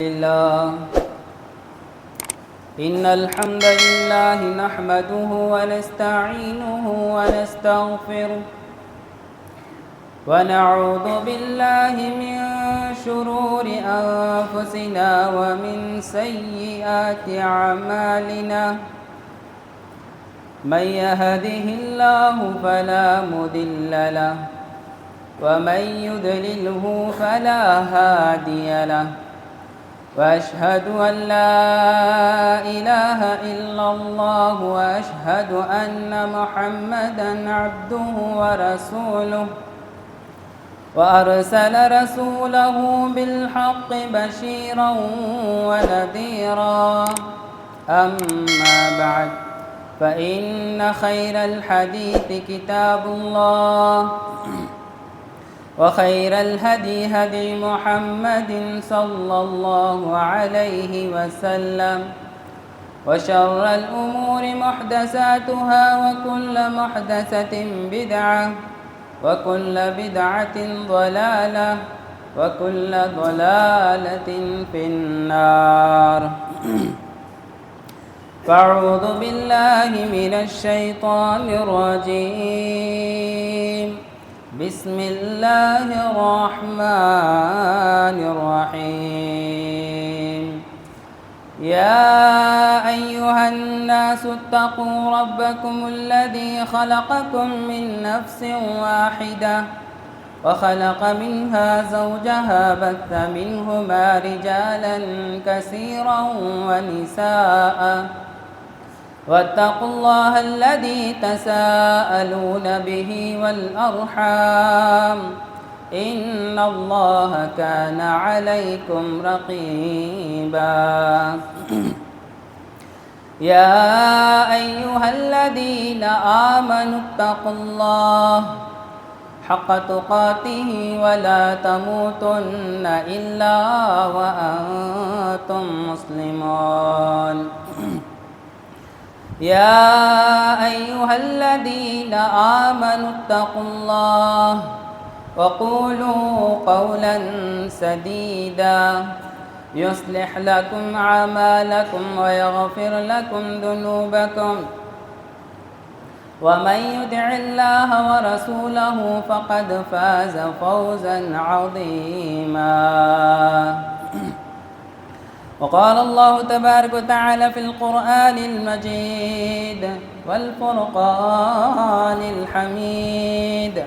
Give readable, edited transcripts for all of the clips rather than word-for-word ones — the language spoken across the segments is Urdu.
لله إن الحمد لله نحمده ونستعينه ونستغفره ونعوذ بالله من شرور أنفسنا ومن سيئات أعمالنا من يهده الله فلا مضل له ومن يضلله فلا هادي له وأشهد أن لا إله إلا الله وأشهد أن محمدًا عبده ورسوله وأرسل رسوله بالحق بشيرا ونذيرا أما بعد فإن خير الحديث كتاب الله وخير الهدي هدي محمد صلى الله عليه وسلم وشر الأمور محدثاتها وكل محدثة بدعة وكل بدعة ضلالة وكل ضلالة في النار فأعوذ بالله من الشيطان الرجيم بسم الله الرحمن الرحيم يا أيها الناس اتقوا ربكم الذي خلقكم من نفس واحدة وخلق منها زوجها بث منهما رجالا كثيرا ونساء واتقوا الله الذي تساءلون به والأرحام إن الله كان عليكم رقيبا يا أيها الذين آمنوا اتقوا الله حق تقاته ولا تموتن إلا وأنتم مسلمون يا أيها الذين آمنوا اتقوا الله وقولوا قولا سديدا يصلح لكم أعمالكم ويغفر لكم ذنوبكم ومن يطع الله ورسوله فقد فاز فوزا عظيما وقال الله تبارك وتعالى في القرآن المجيد والفرقان الحميد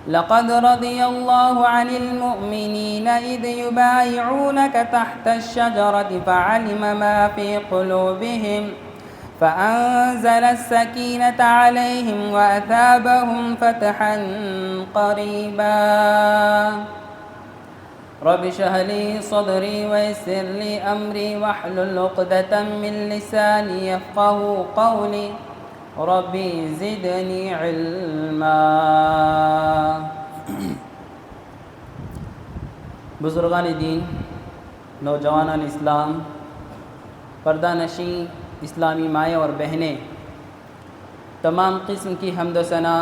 لقد رضي الله عن المؤمنين إذ يبايعونك تحت الشجرة فعلم ما في قلوبهم فأنزل السكينة عليهم وأثابهم فتحا قريبا رب اشرح لي صدري ويسر لي أمري واحلل عقدة من لساني يفقهوا قولي ربي زدني علما بزرگان دین، نوجوانان اسلام، پردہ نشین اسلامی مائیں اور بہنیں، تمام قسم کی حمد و ثنا،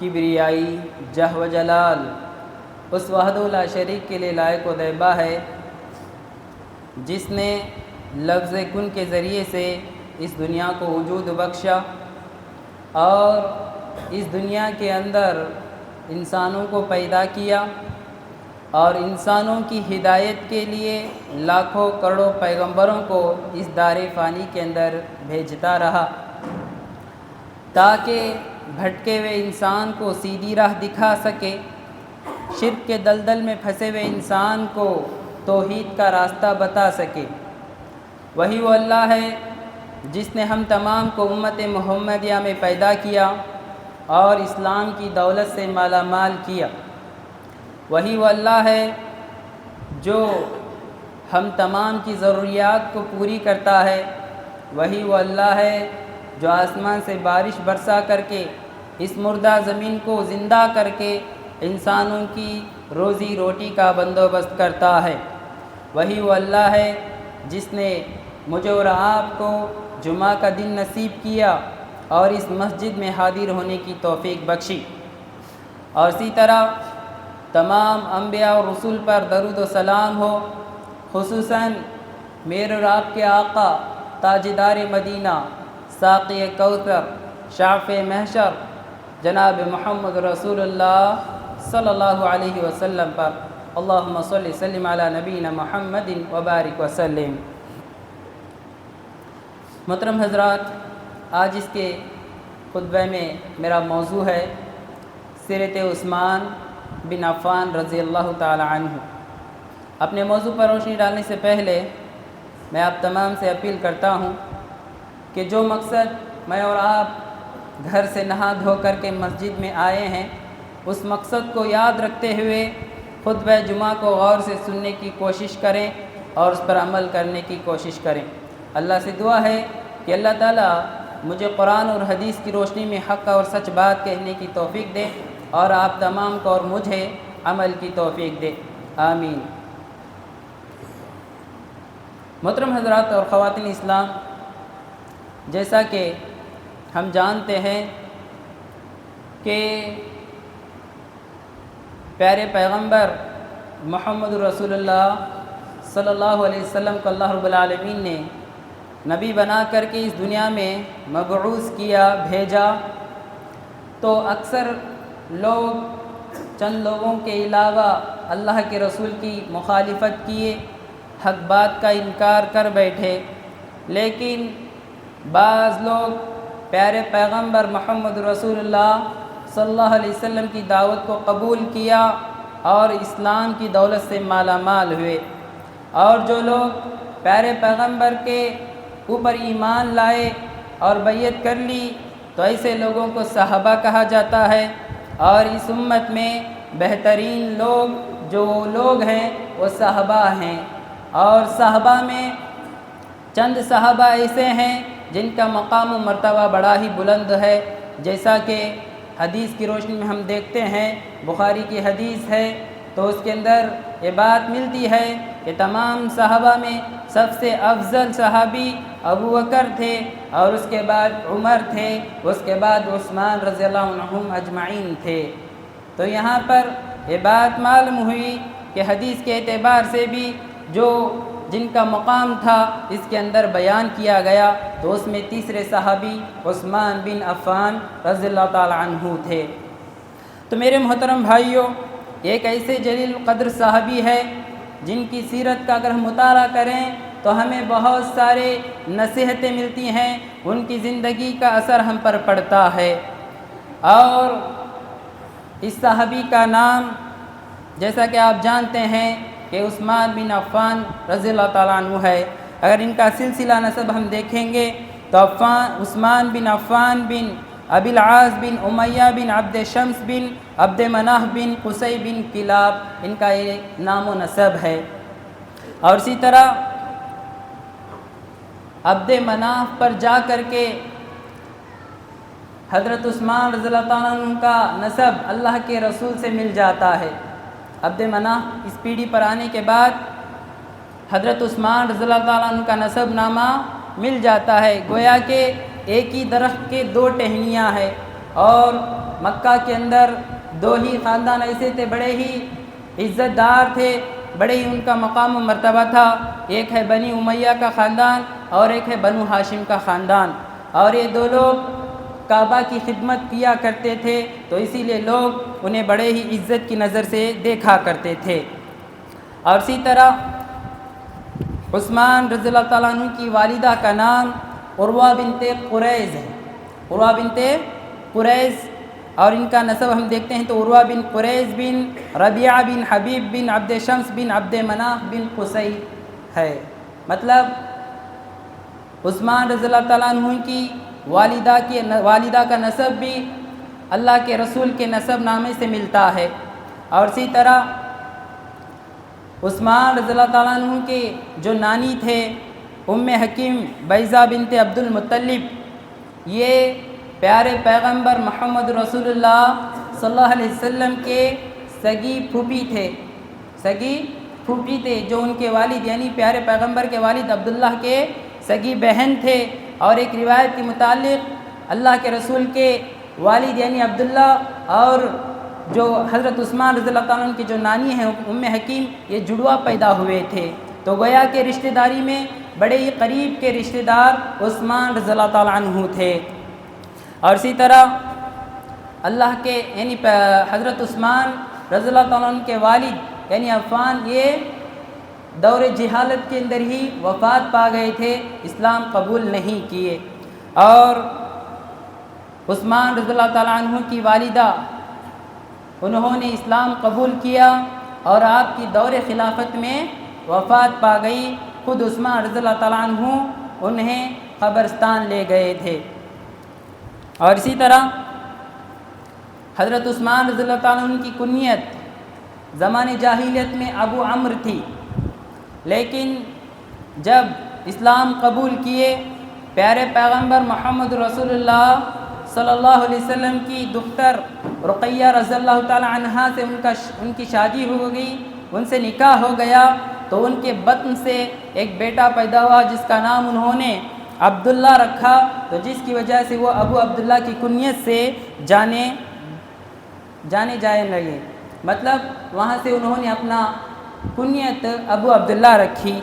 کبریائی، جہ و جلال اس وحدہ لا شریک کے لیے لائق و دیبا ہے جس نے لفظ کن کے ذریعے سے اس دنیا کو وجود بخشا اور اس دنیا کے اندر انسانوں کو پیدا کیا اور انسانوں کی ہدایت کے لیے لاکھوں کروڑوں پیغمبروں کو اس دار فانی کے اندر بھیجتا رہا تاکہ بھٹکے ہوئے انسان کو سیدھی راہ دکھا سکے، شرک کے دلدل میں پھنسے ہوئے انسان کو توحید کا راستہ بتا سکے۔ وہی وہ اللہ ہے جس نے ہم تمام کو امت محمدیہ میں پیدا کیا اور اسلام کی دولت سے مالا مال کیا۔ وہی وہ اللہ ہے جو ہم تمام کی ضروریات کو پوری کرتا ہے۔ وہی وہ اللہ ہے جو آسمان سے بارش برسا کر کے اس مردہ زمین کو زندہ کر کے انسانوں کی روزی روٹی کا بندوبست کرتا ہے۔ وہی وہ اللہ ہے جس نے مجھے اور آپ کو جمعہ کا دن نصیب کیا اور اس مسجد میں حاضر ہونے کی توفیق بخشی، اور اسی طرح تمام انبیاء اور رسول پر درود و سلام ہو، خصوصاً میرے اور آپ کے آقا تاجدار مدینہ ساقی کوثر شافع محشر جناب محمد رسول اللہ صلی اللہ علیہ وسلم پر اللہم صلی وسلم علی نبینا محمد وبارک وسلم۔ محترم حضرات، آج اس کے خطبہ میں میرا موضوع ہے سیرت عثمان بن عفان رضی اللہ تعالی عنہ۔ اپنے موضوع پر روشنی ڈالنے سے پہلے میں آپ تمام سے اپیل کرتا ہوں کہ جو مقصد میں اور آپ گھر سے نہا دھو کر کے مسجد میں آئے ہیں، اس مقصد کو یاد رکھتے ہوئے خطبہ جمعہ کو غور سے سننے کی کوشش کریں اور اس پر عمل کرنے کی کوشش کریں۔ اللہ سے دعا ہے کہ اللہ تعالیٰ مجھے قرآن اور حدیث کی روشنی میں حق اور سچ بات کہنے کی توفیق دے اور آپ تمام کو اور مجھے عمل کی توفیق دے، آمین۔ محترم حضرات اور خواتین اسلام، جیسا کہ ہم جانتے ہیں کہ پیارے پیغمبر محمد رسول اللہ صلی اللہ علیہ وسلم کو اللہ رب العالمین نے نبی بنا کر کے اس دنیا میں مبعوث کیا، بھیجا، تو اکثر لوگ چند لوگوں کے علاوہ اللہ کے رسول کی مخالفت کیے، حق بات کا انکار کر بیٹھے، لیکن بعض لوگ پیارے پیغمبر محمد رسول اللہ صلی اللہ علیہ وسلم کی دعوت کو قبول کیا اور اسلام کی دولت سے مالا مال ہوئے، اور جو لوگ پیارے پیغمبر کے اوپر ایمان لائے اور بیعت کر لی تو ایسے لوگوں کو صحابہ کہا جاتا ہے۔ اور اس امت میں بہترین لوگ جو لوگ ہیں وہ صحابہ ہیں، اور صحابہ میں چند صحابہ ایسے ہیں جن کا مقام و مرتبہ بڑا ہی بلند ہے، جیسا کہ حدیث کی روشنی میں ہم دیکھتے ہیں، بخاری کی حدیث ہے تو اس کے اندر یہ بات ملتی ہے کہ تمام صحابہ میں سب سے افضل صحابی ابو بکر تھے، اور اس کے بعد عمر تھے، اس کے بعد عثمان رضی اللہ عنہم اجمعین تھے۔ تو یہاں پر یہ بات معلوم ہوئی کہ حدیث کے اعتبار سے بھی جو جن کا مقام تھا اس کے اندر بیان کیا گیا، تو اس میں تیسرے صحابی عثمان بن عفان رضی اللہ تعالی عنہ تھے۔ تو میرے محترم بھائیوں، ایک ایسے جلیل القدر صحابی ہے جن کی سیرت کا اگر ہم مطالعہ کریں تو ہمیں بہت سارے نصیحتیں ملتی ہیں، ان کی زندگی کا اثر ہم پر پڑتا ہے۔ اور اس صحابی کا نام جیسا کہ آپ جانتے ہیں کہ عثمان بن عفان رضی اللہ تعالیٰ عنہ ہے۔ اگر ان کا سلسلہ نسب ہم دیکھیں گے تو عثمان بن عفان بن ابی العاص بن امیہ بن عبد شمس بن عبد مناف بن قصی بن کلاب، ان کا یہ نام و نسب ہے۔ اور اسی طرح عبد مناف پر جا کر کے حضرت عثمان رضی اللہ تعالیٰ عنہ کا نسب اللہ کے رسول سے مل جاتا ہے۔ عبد مناف اس پیڑھی پر آنے کے بعد حضرت عثمان رضی اللہ تعالیٰ عنہ کا نسب نامہ مل جاتا ہے، گویا کہ ایک ہی درخت کے دو ٹہنیاں ہیں، اور مکہ کے اندر دو ہی خاندان ایسے تھے، بڑے ہی عزت دار تھے، بڑے ہی ان کا مقام و مرتبہ تھا، ایک ہے بنی امیہ کا خاندان اور ایک ہے بنو ہاشم کا خاندان، اور یہ دو لوگ کعبہ کی خدمت کیا کرتے تھے، تو اسی لیے لوگ انہیں بڑے ہی عزت کی نظر سے دیکھا کرتے تھے۔ اور اسی طرح عثمان رضی اللہ تعالیٰ عنہ کی والدہ کا نام عروہ بنت قریظ ہے، عروہ بنت قریظ، اور ان کا نسب ہم دیکھتے ہیں تو عروہ بن قریظ بن ربیعہ بن حبیب بن عبد شمس بن عبد مناف بن قصی ہے۔ مطلب عثمان رضی اللہ تعالیٰ عنہ کی والدہ کا نسب بھی اللہ کے رسول کے نسب نامے سے ملتا ہے۔ اور اسی طرح عثمان رضی اللہ تعالیٰ عنہ کے جو نانی تھے ام حکیم بیضہ بنت عبد المطلب، یہ پیارے پیغمبر محمد رسول اللہ صلی اللہ علیہ وسلم کے سگی پھوپھی تھے، جو ان کے والد یعنی پیارے پیغمبر کے والد عبداللہ کے سگی بہن تھے۔ اور ایک روایت کے متعلق اللہ کے رسول کے والد یعنی عبداللہ اور جو حضرت عثمان رضی اللہ تعالیٰ عنہ کی جو نانی ہیں ام حکیم، یہ جڑوا پیدا ہوئے تھے۔ تو گویا کہ رشتہ داری میں بڑے ہی قریب کے رشتہ دار عثمان رضی اللہ تعالیٰ عنہ تھے۔ اور اسی طرح اللہ کے یعنی حضرت عثمان رضی اللہ تعالیٰ عنہ کے والد یعنی عفان یہ دور جہالت کے اندر ہی وفات پا گئے تھے، اسلام قبول نہیں کیے۔ اور عثمان رضی اللہ تعالیٰ عنہ کی والدہ انہوں نے اسلام قبول کیا اور آپ کی دور خلافت میں وفات پا گئی۔ خود عثمان رضی اللہ تعالیٰ عنہ انہیں قبرستان لے گئے تھے۔ اور اسی طرح حضرت عثمان رضی اللہ تعالیٰ عنہ کی کنیت زمانے جاہلیت میں ابو عمرو تھی، لیکن جب اسلام قبول کیے، پیارے پیغمبر محمد رسول اللہ صلی اللہ علیہ وسلم کی دختر رقیہ رضی اللہ تعالی عنہا سے ان کی شادی ہو گئی، ان سے نکاح ہو گیا، تو ان کے بطن سے ایک بیٹا پیدا ہوا جس کا نام انہوں نے عبداللہ رکھا، تو جس کی وجہ سے وہ ابو عبداللہ کی کنیت سے جانے جائے لگے، مطلب وہاں سے انہوں نے اپنا کنیت ابو عبداللہ رکھی۔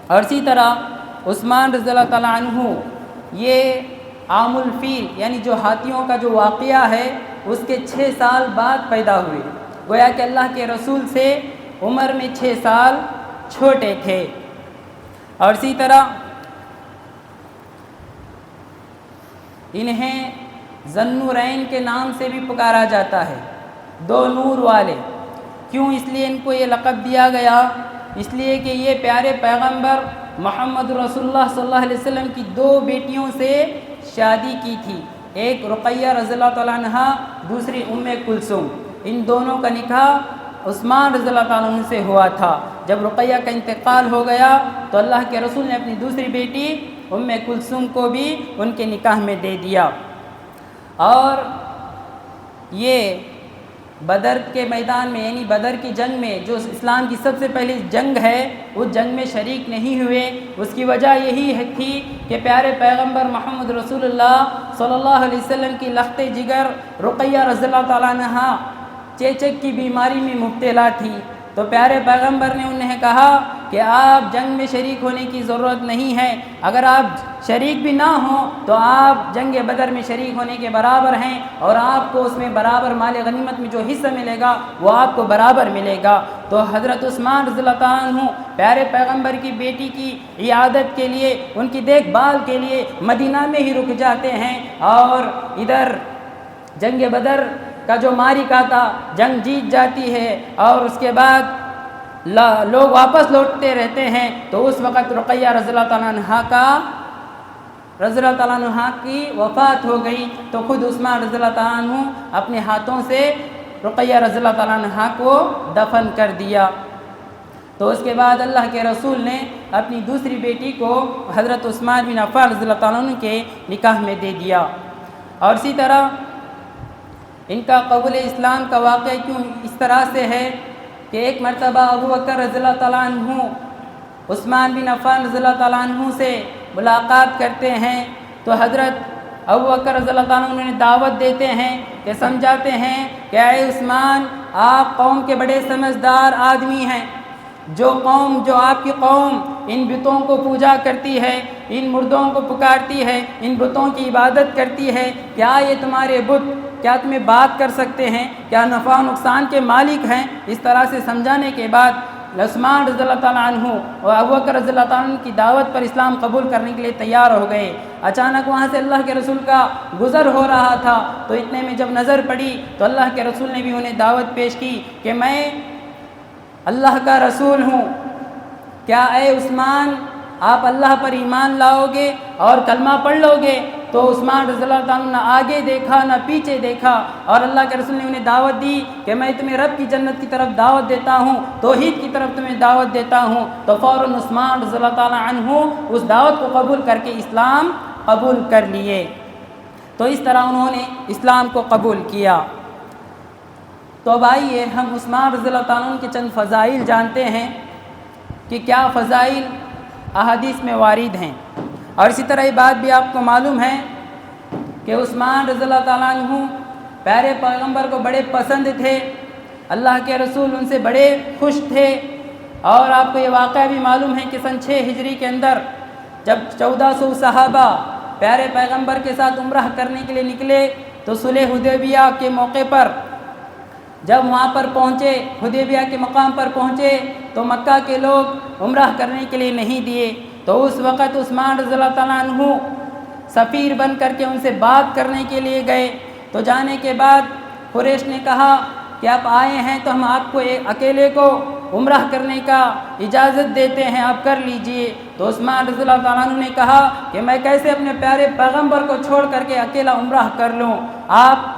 اور اسی طرح عثمان رضی اللہ تعالیٰ عنہ یہ عام الفیل یعنی جو ہاتھیوں کا جو واقعہ ہے اس کے 6 سال بعد پیدا ہوئے، گویا کہ اللہ کے رسول سے عمر میں 6 سال چھوٹے تھے۔ اور اسی طرح انہیں ذوالنورین کے نام سے بھی پکارا جاتا ہے، 2 نور والے۔ کیوں؟ اس لیے ان کو یہ لقب دیا گیا، اس لیے کہ یہ پیارے پیغمبر محمد رسول اللہ صلی اللہ علیہ وسلم کی 2 بیٹیوں سے شادی کی تھی، ایک رقیہ رضی اللہ تعالیٰ عنہا، دوسری ام کلثوم۔ ان دونوں کا نکاح عثمان رضی اللہ تعالیٰ عنہ سے ہوا تھا۔ جب رقیہ کا انتقال ہو گیا تو اللہ کے رسول نے اپنی دوسری بیٹی ام کلثوم کو بھی ان کے نکاح میں دے دیا۔ اور یہ بدر کے میدان میں یعنی بدر کی جنگ میں جو اسلام کی سب سے پہلی جنگ ہے اس جنگ میں شریک نہیں ہوئے، اس کی وجہ یہی تھی کہ پیارے پیغمبر محمد رسول اللہ صلی اللہ علیہ وسلم کی لخت جگر رقیہ رضی اللہ تعالیٰ عنہا چیچک کی بیماری میں مبتلا تھی، تو پیارے پیغمبر نے انہیں کہا کہ آپ جنگ میں شریک ہونے کی ضرورت نہیں ہے، اگر آپ شریک بھی نہ ہوں تو آپ جنگ بدر میں شریک ہونے کے برابر ہیں، اور آپ کو اس میں برابر مال غنیمت میں جو حصہ ملے گا وہ آپ کو برابر ملے گا۔ تو حضرت عثمان رضی اللہ تعالیٰ عنہ پیارے پیغمبر کی بیٹی کی عیادت کے لیے، ان کی دیکھ بھال کے لیے مدینہ میں ہی رک جاتے ہیں، اور ادھر جنگ بدر کا جو معرکہ تھا جنگ جیت جاتی ہے، اور اس کے بعد لوگ واپس لوٹتے رہتے ہیں، تو اس وقت رقیہ رضی اللہ تعالیٰ عنہا کی وفات ہو گئی، تو خود عثمان رضی اللہ تعالیٰ عنہ اپنے ہاتھوں سے رقیہ رضی اللہ تعالیٰ عنہا کو دفن کر دیا۔ تو اس کے بعد اللہ کے رسول نے اپنی دوسری بیٹی کو حضرت عثمان بن عفان رضی اللہ تعالیٰ عنہ کے نکاح میں دے دیا۔ اور اسی طرح ان کا قبول اسلام کا واقعہ کیوں اس طرح سے ہے کہ ایک مرتبہ ابو بکر رضی اللہ تعالیٰ عنہ عثمان بن عفان رضی اللہ تعالیٰ عنہ سے ملاقات کرتے ہیں، تو حضرت ابو بکر رضی اللہ تعالیٰ عنہ انہیں دعوت دیتے ہیں کہ سمجھاتے ہیں کہ اے عثمان، آپ قوم کے بڑے سمجھدار آدمی ہیں، جو آپ کی قوم ان بتوں کو پوجا کرتی ہے، ان مردوں کو پکارتی ہے، ان بتوں کی عبادت کرتی ہے، کیا یہ تمہارے بت کیا تمہیں بات کر سکتے ہیں؟ کیا نفع و نقصان کے مالک ہیں؟ اس طرح سے سمجھانے کے بعد عثمان رضی اللہ تعالیٰ عنہ اور ابو بکر رضی اللہ تعالیٰ عنہ کی دعوت پر اسلام قبول کرنے کے لیے تیار ہو گئے۔ اچانک وہاں سے اللہ کے رسول کا گزر ہو رہا تھا، تو اتنے میں جب نظر پڑی تو اللہ کے رسول نے بھی انہیں دعوت پیش کی کہ میں اللہ کا رسول ہوں، کیا اے عثمان آپ اللہ پر ایمان لاؤ گے اور کلمہ پڑھ لو گے؟ تو عثمان رضی اللہ تعالیٰ نہ آگے دیکھا نہ پیچھے دیکھا، اور اللہ کے رسول نے انہیں دعوت دی کہ میں تمہیں رب کی جنت کی طرف دعوت دیتا ہوں، توحید کی طرف تمہیں دعوت دیتا ہوں۔ تو فوراً عثمان رضی اللہ تعالیٰ عنہ اس دعوت کو قبول کر کے اسلام قبول کر لیے۔ تو اس طرح انہوں نے اسلام کو قبول کیا۔ تو اب آئیے ہم عثمان رضی اللہ تعالیٰ عنہ کے چند فضائل جانتے ہیں کہ کیا فضائل احادیث میں وارد ہیں۔ اور اسی طرح یہ بات بھی آپ کو معلوم ہے کہ عثمان رضی اللہ تعالیٰ عنہ پیارے پیغمبر کو بڑے پسند تھے، اللہ کے رسول ان سے بڑے خوش تھے، اور آپ کو یہ واقعہ بھی معلوم ہے کہ سن 6 ہجری کے اندر جب 1400 صحابہ پیارے پیغمبر کے ساتھ عمرہ کرنے کے لیے نکلے تو صلح حدیبیہ کے موقع پر جب وہاں پر پہنچے، حدیبیہ کے مقام پر پہنچے تو مکہ کے لوگ عمرہ کرنے کے لیے نہیں دیے، تو اس وقت عثمان رضی اللہ تعالیٰ عنہ سفیر بن کر کے ان سے بات کرنے کے لیے گئے۔ تو جانے کے بعد قریش نے کہا کہ آپ آئے ہیں تو ہم آپ کو اکیلے کو عمرہ کرنے کا اجازت دیتے ہیں، آپ کر لیجئے۔ تو عثمان رضی اللہ تعالیٰ عنہ نے کہا کہ میں کیسے اپنے پیارے پیغمبر کو چھوڑ کر کے اکیلا عمرہ کر لوں، آپ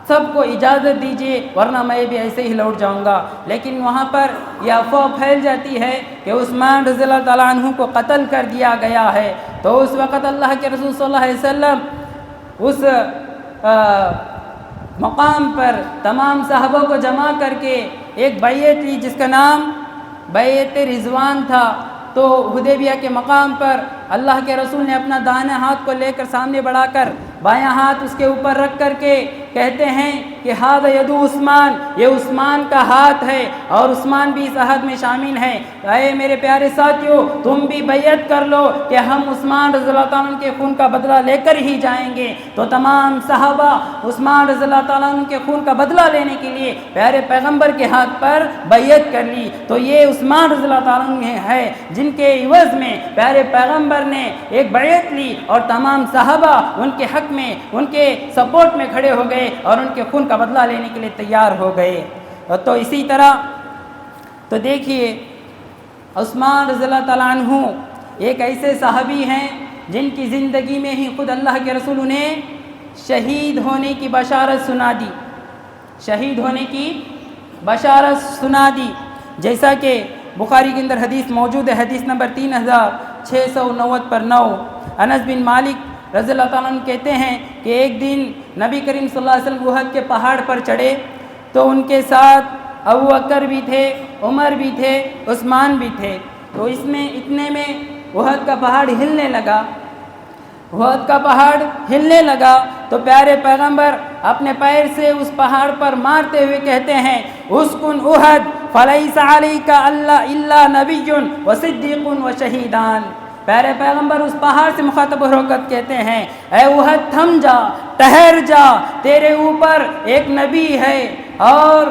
سب کو اجازت دیجئے ورنہ میں بھی ایسے ہی لوٹ جاؤں گا۔ لیکن وہاں پر یہ افواہ پھیل جاتی ہے کہ عثمان رضی اللہ تعالیٰ عنہ کو قتل کر دیا گیا ہے۔ تو اس وقت اللہ کے رسول صلی اللہ علیہ وسلم اس مقام پر تمام صحابہ کو جمع کر کے ایک بیعت لی جس کا نام بیعت رضوان تھا۔ تو حدیبیہ کے مقام پر اللہ کے رسول نے اپنا دائیں ہاتھ کو لے کر سامنے بڑھا کر بائیں ہاتھ اس کے اوپر رکھ کر کے کہتے ہیں کہ ہاتھ ید عثمان، یہ عثمان کا ہاتھ ہے اور عثمان بھی اس عہد میں شامل ہے۔ اے میرے پیارے ساتھیوں، تم بھی بیعت کر لو کہ ہم عثمان رضی اللہ تعالیٰ عنہ کے خون کا بدلہ لے کر ہی جائیں گے۔ تو تمام صحابہ عثمان رضی اللہ تعالیٰ عنہ کے خون کا بدلہ لینے کے لیے پیارے پیغمبر کے ہاتھ پر بیعت کر لی۔ تو یہ عثمان رضی اللہ تعالیٰ عنہ ہے جن کے عوض میں پیارے پیغمبر نے ایک بیعت لی اور تمام صحابہ ان کے حق میں، ان کے سپورٹ میں کھڑے ہو گئے اور ان کے خون کا بدلہ لینے کے لیے تیار ہو گئے۔ تو اسی طرح تو دیکھیے عثمان رضی اللہ تعالیٰ عنہ ایک ایسے صحابی ہیں جن کی زندگی میں ہی خود اللہ کے رسول انہیں شہید ہونے کی بشارت سنا دی، شہید ہونے کی بشارت سنا دی، جیسا کہ بخاری کے اندر حدیث موجود ہے، حدیث نمبر 3690 پر 9۔ انس بن مالک رضی اللہ تعالیٰ عنہ کہتے ہیں کہ ایک دن نبی کریم صلی اللہ علیہ وسلم احد کے پہاڑ پر چڑھے تو ان کے ساتھ ابو بکر بھی تھے، عمر بھی تھے، عثمان بھی تھے۔ تو اس میں اتنے میں احد کا پہاڑ ہلنے لگا، احد کا پہاڑ ہلنے لگا تو پیارے پیغمبر اپنے پیر سے اس پہاڑ پر مارتے ہوئے کہتے ہیں اسکن احد فلیس علیک الا نبی و صدیق و شہیدان۔ پیارے پیغمبر اس پہاڑ سے مخاطب ہو کر کہتے ہیں اے احد تھم جا، ٹھہر جا، تیرے اوپر ایک نبی ہے اور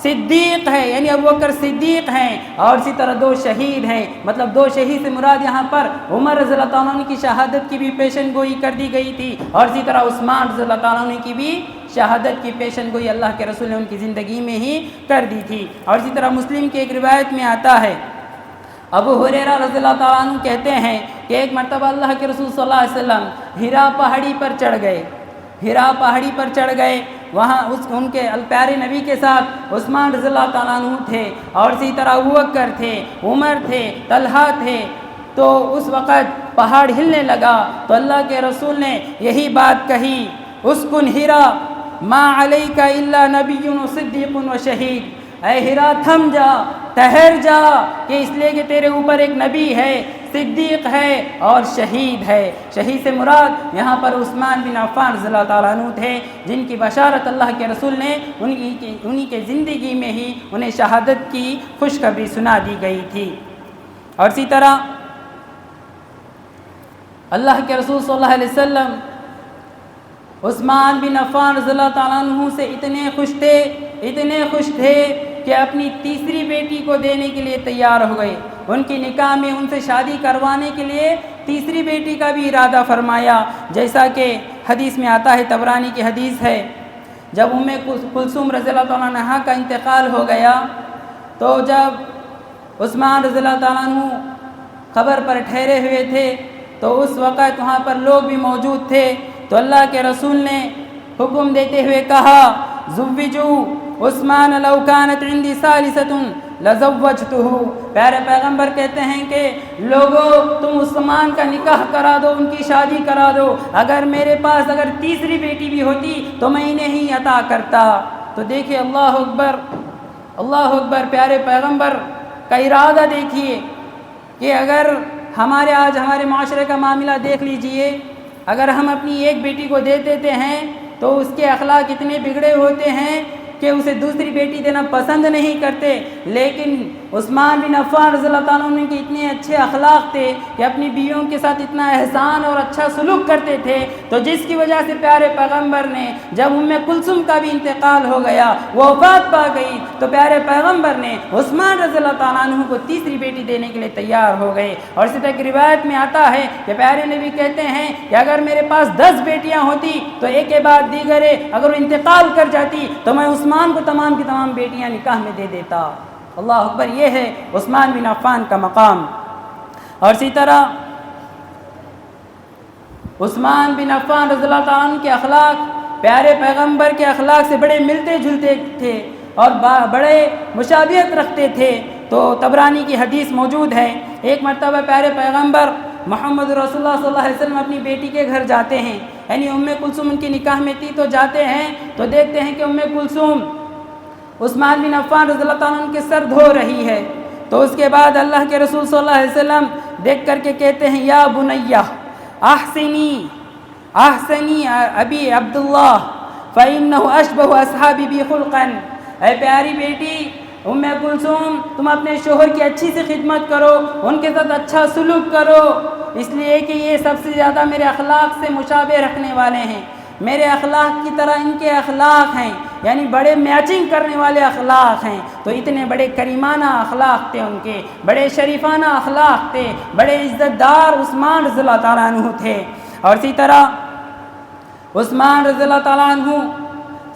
صدیق ہے، یعنی ابوبکر صدیق ہیں، اور اسی طرح 2 شہید ہیں۔ مطلب 2 شہید سے مراد یہاں پر عمر رضی اللہ تعالیٰ عنہ کی شہادت کی بھی پیشن گوئی کر دی گئی تھی، اور اسی طرح عثمان رضی اللہ تعالیٰ عنہ کی بھی شہادت کی پیشن گوئی اللہ کے رسول نے ان کی زندگی میں ہی کر دی تھی۔ اور اسی طرح مسلم کی ایک روایت میں آتا ہے، ابو ہریرہ رضی اللہ تعالیٰ عنہ کہتے ہیں کہ ایک مرتبہ اللہ کے رسول صلی اللہ علیہ وسلم ہرا پہاڑی پر چڑھ گئے، ہرا پہاڑی پر چڑھ گئے، وہاں ان کے پیارے نبی کے ساتھ عثمان رضی اللہ تعالیٰ عنہ تھے، اور اسی طرح ابوبکر تھے، عمر تھے، طلحہ تھے۔ تو اس وقت پہاڑ ہلنے لگا تو اللہ کے رسول نے یہی بات کہی اسکن ہرا ما علیک الا نبی و صدیق و شہید، اے ہرا تھم جا، ٹھہر جا، کہ اس لیے کہ تیرے اوپر ایک نبی ہے، صدیق ہے اور شہید ہے۔ شہید سے مراد یہاں پر عثمان بن عفان رضی اللہ تعالیٰ عنہ تھے جن کی بشارت اللہ کے رسول نے انہی کے زندگی میں ہی انہیں شہادت کی خوشخبری سنا دی گئی تھی۔ اور اسی طرح اللہ کے رسول صلی اللہ علیہ وسلم عثمان بن عفان رضی اللہ تعالیٰ عنہ سے اتنے خوش تھے کہ اپنی تیسری بیٹی کو دینے کے لیے تیار ہو گئے۔ ان کی نکاح میں ان سے شادی کروانے کے لیے تیسری بیٹی کا بھی ارادہ فرمایا، جیسا کہ حدیث میں آتا ہے، طبرانی کی حدیث ہے، جب کلثوم رضی اللہ تعالیٰ عنہ کا انتقال ہو گیا تو جب عثمان رضی اللہ تعالیٰ عنہ قبر پر ٹھہرے ہوئے تھے تو اس وقت وہاں پر لوگ بھی موجود تھے، تو اللہ کے رسول نے حکم دیتے ہوئے کہا زوجوا عثمان لو كانت عندي ثالثة لزوجته۔ پیارے پیغمبر کہتے ہیں کہ لوگوں تم عثمان کا نکاح کرا دو، ان کی شادی کرا دو، اگر میرے پاس اگر تیسری بیٹی بھی ہوتی تو میں انہیں ہی عطا کرتا۔ تو دیکھیے اللہ اکبر، اللہ اکبر، پیارے پیغمبر کا ارادہ دیکھیے کہ اگر ہمارے معاشرے کا معاملہ دیکھ لیجئے، اگر ہم اپنی ایک بیٹی کو دے دیتے ہیں تو اس کے اخلاق اتنے بگڑے ہوتے ہیں کہ اسے دوسری بیٹی دینا پسند نہیں کرتے، لیکن عثمان بن عفان رضی اللہ تعالیٰ عنہ کے اتنے اچھے اخلاق تھے کہ اپنی بیویوں کے ساتھ اتنا احسان اور اچھا سلوک کرتے تھے، تو جس کی وجہ سے پیارے پیغمبر نے جب کلثوم کا بھی انتقال ہو گیا، وہ وفات پا گئی، تو پیارے پیغمبر نے عثمان رضی اللہ تعالیٰ عنہ کو تیسری بیٹی دینے کے لیے تیار ہو گئے۔ اور اسی طرح کی روایت میں آتا ہے کہ پیارے نبی کہتے ہیں کہ اگر میرے پاس 10 بیٹیاں ہوتی تو ایک کے بعد دیگرے اگر وہ انتقال کر جاتی تو میں عثمان کو تمام کی تمام بیٹیاں نکاح میں دے دیتا۔ اللہ اکبر، یہ ہے عثمان بن عفان کا مقام۔ اور اسی طرح عثمان بن عفان رضی اللہ تعالیٰ عنہ کے اخلاق پیارے پیغمبر کے اخلاق سے بڑے ملتے جلتے تھے اور بڑے مشابہت رکھتے تھے۔ تو طبرانی کی حدیث موجود ہے، ایک مرتبہ پیارے پیغمبر محمد رسول اللہ صلی اللہ علیہ وسلم اپنی بیٹی کے گھر جاتے ہیں، یعنی کلثوم ان کی نکاح میں تھی، تو جاتے ہیں تو دیکھتے ہیں کہ کلثوم عثمان بن عفان رضی اللہ تعالیٰ عنہ کے سر دھو رہی ہے۔ تو اس کے بعد اللہ کے رسول صلی اللہ علیہ وسلم دیکھ کر کے کہتے ہیں، یا بنیہ احسنی ابی عبداللہ فإنہ اشبہ اصحابی بی خلقا، اے پیاری بیٹی کلثوم، تم اپنے شوہر کی اچھی سے خدمت کرو، ان کے ساتھ اچھا سلوک کرو، اس لیے کہ یہ سب سے زیادہ میرے اخلاق سے مشابہ رکھنے والے ہیں، میرے اخلاق کی طرح ان کے اخلاق ہیں، یعنی بڑے میچنگ کرنے والے اخلاق ہیں۔ تو اتنے بڑے کریمانہ اخلاق تھے ان کے، بڑے شریفانہ اخلاق تھے، بڑے عزت دار عثمان رضی اللہ تعالیٰ عنہ تھے۔ اور اسی طرح عثمان رضی اللہ تعالیٰ عنہ